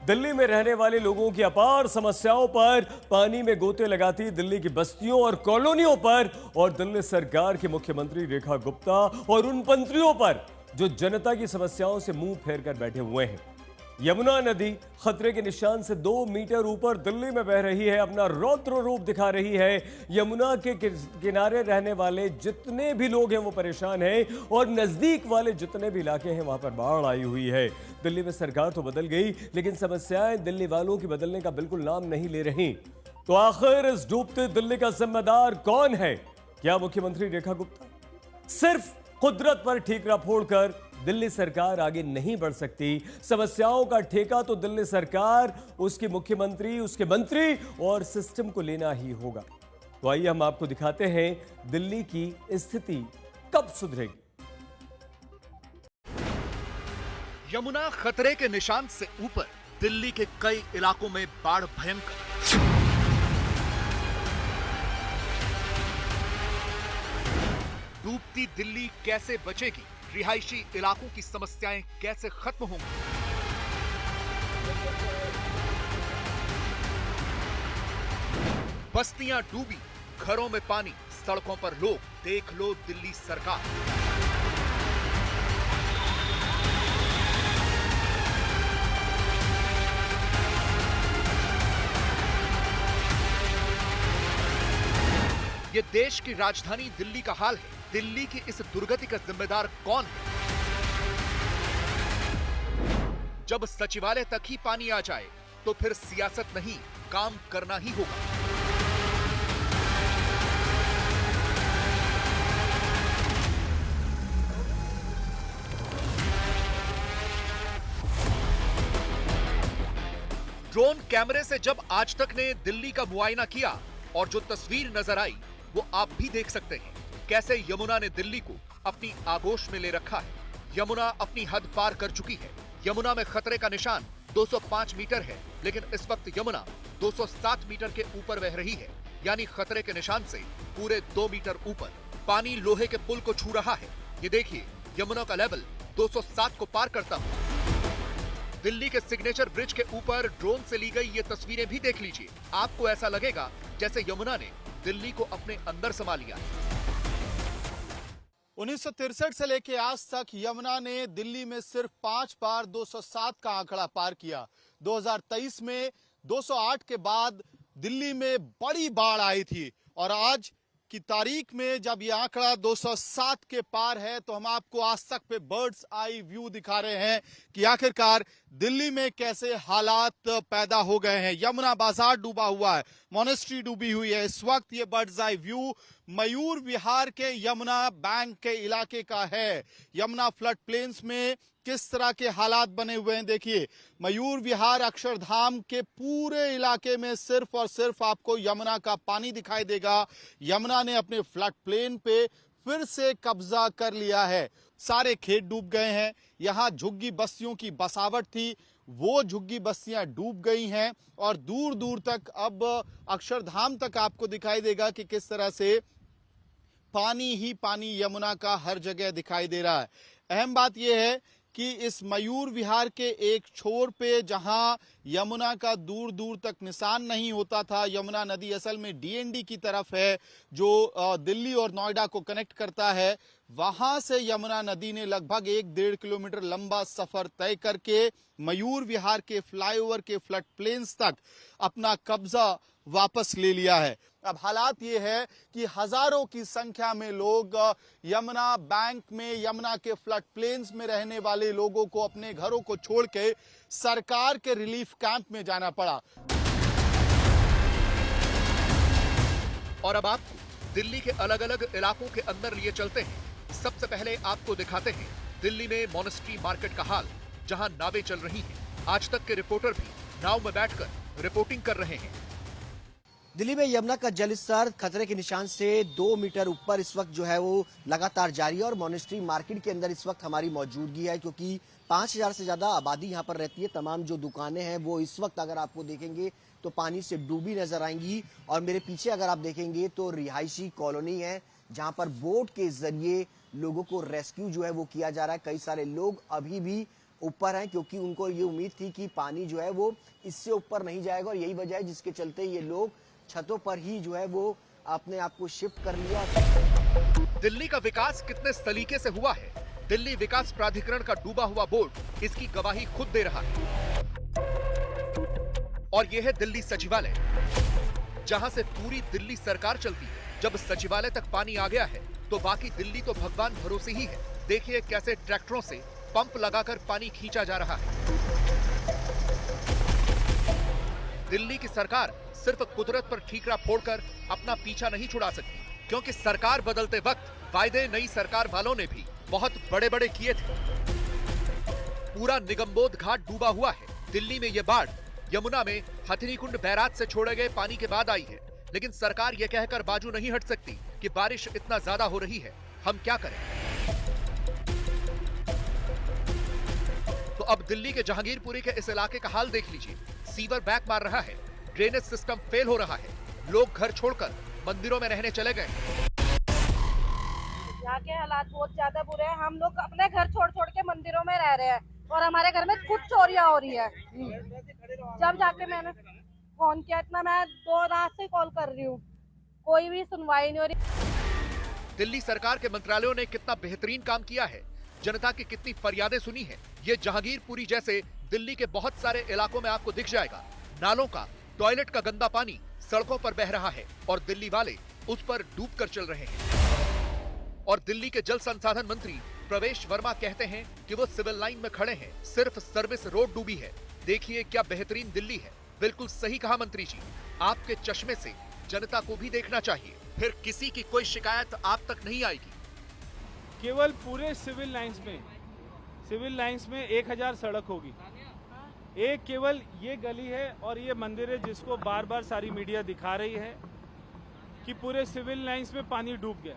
दिल्ली में रहने वाले लोगों की अपार समस्याओं पर पानी में गोते लगाती दिल्ली की बस्तियों और कॉलोनियों पर और दिल्ली सरकार के मुख्यमंत्री रेखा गुप्ता और उन मंत्रियों पर जो जनता की समस्याओं से मुंह फेर कर बैठे हुए हैं। यमुना नदी खतरे के निशान से 2 मीटर ऊपर दिल्ली में बह रही है, अपना रौद्र रूप दिखा रही है। यमुना के किनारे रहने वाले जितने भी लोग हैं वो परेशान हैं और नजदीक वाले जितने भी इलाके हैं वहां पर बाढ़ आई हुई है। दिल्ली में सरकार तो बदल गई, लेकिन समस्याएं दिल्ली वालों की बदलने का बिल्कुल नाम नहीं ले रही। तो आखिर इस डूबते दिल्ली का जिम्मेदार कौन है? क्या मुख्यमंत्री रेखा गुप्ता? सिर्फ कुदरत पर ठीकरा फोड़कर दिल्ली सरकार आगे नहीं बढ़ सकती। समस्याओं का ठेका तो दिल्ली सरकार, उसके मुख्यमंत्री, उसके मंत्री और सिस्टम को लेना ही होगा। तो आइए हम आपको दिखाते हैं दिल्ली की स्थिति कब सुधरेगी। यमुना खतरे के निशान से ऊपर, दिल्ली के कई इलाकों में बाढ़ भयंकर। डूबती दिल्ली कैसे बचेगी? रिहायशी इलाकों की समस्याएं कैसे खत्म होंगी? बस्तियां डूबी, घरों में पानी, सड़कों पर लोग, देख लो दिल्ली सरकार। ये देश की राजधानी दिल्ली का हाल है। दिल्ली की इस दुर्गति का जिम्मेदार कौन है? जब सचिवालय तक ही पानी आ जाए तो फिर सियासत नहीं, काम करना ही होगा। ड्रोन कैमरे से जब आज तक ने दिल्ली का मुआयना किया और जो तस्वीर नजर आई वो आप भी देख सकते हैं। कैसे यमुना ने दिल्ली को अपनी आगोश में ले रखा है। यमुना अपनी हद पार कर चुकी है। यमुना में खतरे का निशान 205 मीटर है, लेकिन इस वक्त यमुना 207 मीटर के ऊपर बह रही है, यानी खतरे के निशान से पूरे 2 मीटर ऊपर। पानी लोहे के पुल को छू रहा है। ये देखिए, यमुना का लेवल 207 को पार करता हुआ। दिल्ली के सिग्नेचर ब्रिज के ऊपर ड्रोन से ली गई ये तस्वीरें भी देख लीजिए। आपको ऐसा लगेगा जैसे यमुना ने दिल्ली को अपने अंदर समा लिया है। 1963 से लेकर आज तक यमुना ने दिल्ली में सिर्फ 5 बार 207 का आंकड़ा पार किया। 2023 में 208 के बाद दिल्ली में बड़ी बाढ़ आई थी और आज की तारीख में जब ये आंकड़ा 207 के पार है तो हम आपको आज तक पे बर्ड्स आई व्यू दिखा रहे हैं कि आखिरकार दिल्ली में कैसे हालात पैदा हो गए हैं। यमुना बाजार डूबा हुआ है, मोनेस्ट्री डूबी हुई है। इस वक्त ये birds eye view Mayur Vihar के यमुना बैंक के इलाके का है। यमुना फ्लड प्लेन्स में किस तरह के हालात बने हुए हैं देखिए। मयूर विहार अक्षरधाम के पूरे इलाके में सिर्फ और सिर्फ आपको यमुना का पानी दिखाई देगा। यमुना ने अपने फ्लड प्लेन पे फिर से कब्जा कर लिया है। सारे खेत डूब गए हैं। यहाँ झुग्गी बस्तियों की बसावट थी, वो झुग्गी बस्तियां डूब गई हैं और दूर दूर तक अब अक्षरधाम तक आपको दिखाई देगा कि किस तरह से पानी ही पानी यमुना का हर जगह दिखाई दे रहा है। अहम बात यह है कि इस मयूर विहार के एक छोर पे जहां यमुना का दूर दूर तक निशान नहीं होता था, यमुना नदी असल में डीएनडी की तरफ है जो दिल्ली और नोएडा को कनेक्ट करता है। वहां से यमुना नदी ने लगभग 1-1.5 किलोमीटर लंबा सफर तय करके मयूर विहार के फ्लाईओवर के फ्लड प्लेन्स तक अपना कब्जा वापस ले लिया है। अब हालात ये है कि हजारों की संख्या में लोग यमुना बैंक में, यमुना के फ्लड प्लेन्स में रहने वाले लोगों को अपने घरों को छोड़ के सरकार के रिलीफ कैंप में जाना पड़ा। और अब आपको दिल्ली के अलग अलग इलाकों के अंदर लिए चलते हैं। सबसे पहले आपको दिखाते हैं दिल्ली में मोनेस्ट्री मार्केट का हाल, जहां नावें चल रही हैं। आज तक के रिपोर्टर भी नाव में बैठकर रिपोर्टिंग कर रहे हैं। दिल्ली में यमुना का जलस्तर खतरे के निशान से 2 मीटर ऊपर इस वक्त जो है वो लगातार जारी है और मोनेस्ट्री मार्केट के अंदर इस वक्त हमारी मौजूदगी है, क्योंकि 5000 से ज्यादा आबादी यहाँ पर रहती है। तमाम जो दुकानें हैं वो इस वक्त अगर आपको देखेंगे तो पानी से डूबी नजर आएंगी और मेरे पीछे अगर आप देखेंगे तो रिहायशी कॉलोनी है जहां पर बोट के जरिए लोगों को रेस्क्यू जो है वो किया जा रहा है। कई सारे लोग अभी भी ऊपर हैं, क्योंकि उनको ये उम्मीद थी कि पानी जो है वो इससे ऊपर नहीं जाएगा, और यही वजह है जिसके चलते ये लोग छतों पर ही जो है वो अपने आप को शिफ्ट कर लिया। दिल्ली का विकास कितने सलीके से हुआ है, दिल्ली विकास प्राधिकरण का डूबा हुआ बोर्ड इसकी गवाही खुद दे रहा है। और यह है दिल्ली सचिवालय, जहां से पूरी दिल्ली सरकार चलती है। जब सचिवालय तक पानी आ गया है तो बाकी दिल्ली तो भगवान भरोसे ही है। देखिए कैसे ट्रैक्टरों से पंप लगाकर पानी खींचा जा रहा है। दिल्ली की सरकार सिर्फ कुदरत पर ठीकरा फोड़कर अपना पीछा नहीं छुड़ा सकती, क्योंकि सरकार बदलते वक्त वायदे नई सरकार वालों ने भी बहुत बड़े बड़े किए थे। पूरा निगमबोध घाट डूबा हुआ है। दिल्ली में यह बाढ़ यमुना में हथिनीकुंड बैराज से छोड़े गए पानी के बाद आई है, लेकिन सरकार यह कहकर बाजू नहीं हट सकती कि बारिश इतना ज्यादा हो रही है, हम क्या करें। तो अब दिल्ली के जहांगीरपुरी के इस इलाके का हाल देख लीजिए। सीवर बैक मार रहा है, ड्रेनेज सिस्टम फेल हो रहा है, लोग घर छोड़कर मंदिरों में रहने चले गए। यहाँ के हालात बहुत ज्यादा बुरे हैं। हम लोग अपने घर छोड़ छोड़ के मंदिरों में रह रहे हैं और हमारे घर में कुछ चोरियां हो रही है। जब जाके मैंने फोन किया, इतना मैं 2 रात से कॉल कर रही हूँ, कोई भी सुनवाई नहीं हो रही। दिल्ली सरकार के मंत्रालयों ने कितना बेहतरीन काम किया है, जनता की कितनी फरियादें सुनी है, ये जहांगीरपुरी जैसे दिल्ली के बहुत सारे इलाकों में आपको दिख जाएगा। नालों का, टॉयलेट का गंदा पानी सड़कों पर बह रहा है और दिल्ली वाले उस पर डूब कर चल रहे हैं। और दिल्ली के जल संसाधन मंत्री प्रवेश वर्मा कहते हैं कि वो सिविल लाइन में खड़े हैं, सिर्फ सर्विस रोड डूबी है। देखिए क्या बेहतरीन दिल्ली है। बिल्कुल सही कहा मंत्री जी, आपके चश्मे से जनता को भी देखना चाहिए, फिर किसी की कोई शिकायत आप तक नहीं आएगी। केवल पूरे सिविल लाइंस में 1000 सड़क होगी। एक केवल ये गली है और ये मंदिर है जिसको बार बार सारी मीडिया दिखा रही है कि पूरे सिविल लाइंस में पानी डूब गया,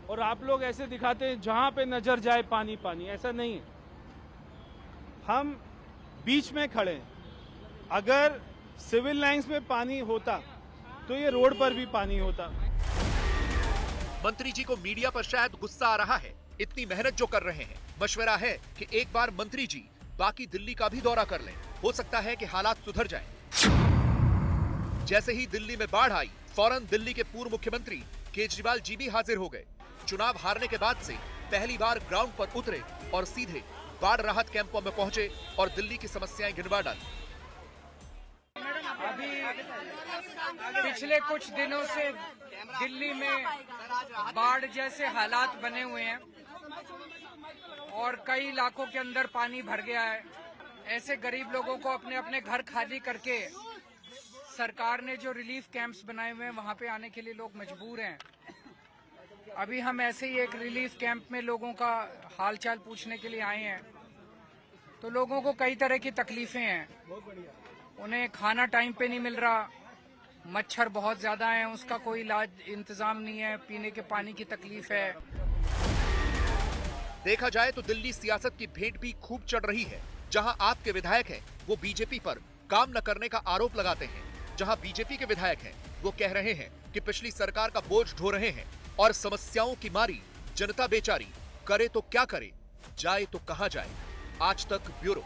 और आप लोग ऐसे दिखाते हैं जहां पे नजर जाए पानी पानी। ऐसा नहीं है, हम बीच में खड़े हैं। अगर सिविल लाइंस में पानी होता तो ये रोड पर भी पानी होता। मंत्री जी को मीडिया पर शायद गुस्सा आ रहा है, इतनी मेहनत जो कर रहे हैं। मशवरा है कि एक बार मंत्री जी बाकी दिल्ली का भी दौरा कर लें, हो सकता है कि हालात सुधर जाएं। जैसे ही दिल्ली में बाढ़ आई, फौरन दिल्ली के पूर्व मुख्यमंत्री केजरीवाल जी भी हाजिर हो गए। चुनाव हारने के बाद से पहली बार ग्राउंड पर उतरे और सीधे बाढ़ राहत कैंपों में पहुंचे और दिल्ली की समस्याएं गिनवा डाली। अभी पिछले कुछ दिनों से दिल्ली में बाढ़ जैसे हालात बने हुए हैं और कई इलाकों के अंदर पानी भर गया है। ऐसे गरीब लोगों को अपने अपने घर खाली करके सरकार ने जो रिलीफ कैंप्स बनाए हुए हैं वहां पे आने के लिए लोग मजबूर हैं। अभी हम ऐसे ही एक रिलीफ कैंप में लोगों का हालचाल पूछने के लिए आए हैं, तो लोगों को कई तरह की तकलीफें हैं। उन्हें खाना टाइम पे नहीं मिल रहा, मच्छर बहुत ज्यादा है, उसका कोई इलाज इंतजाम नहीं है, पीने के पानी की तकलीफ है। देखा जाए तो दिल्ली सियासत की भेंट भी खूब चढ़ रही है। जहां आपके विधायक हैं वो बीजेपी पर काम न करने का आरोप लगाते हैं, जहां बीजेपी के विधायक हैं वो कह रहे हैं कि पिछली सरकार का बोझ ढो रहे हैं और समस्याओं की मारी जनता बेचारी करे तो क्या करे, जाए तो कहां जाए। आज तक ब्यूरो।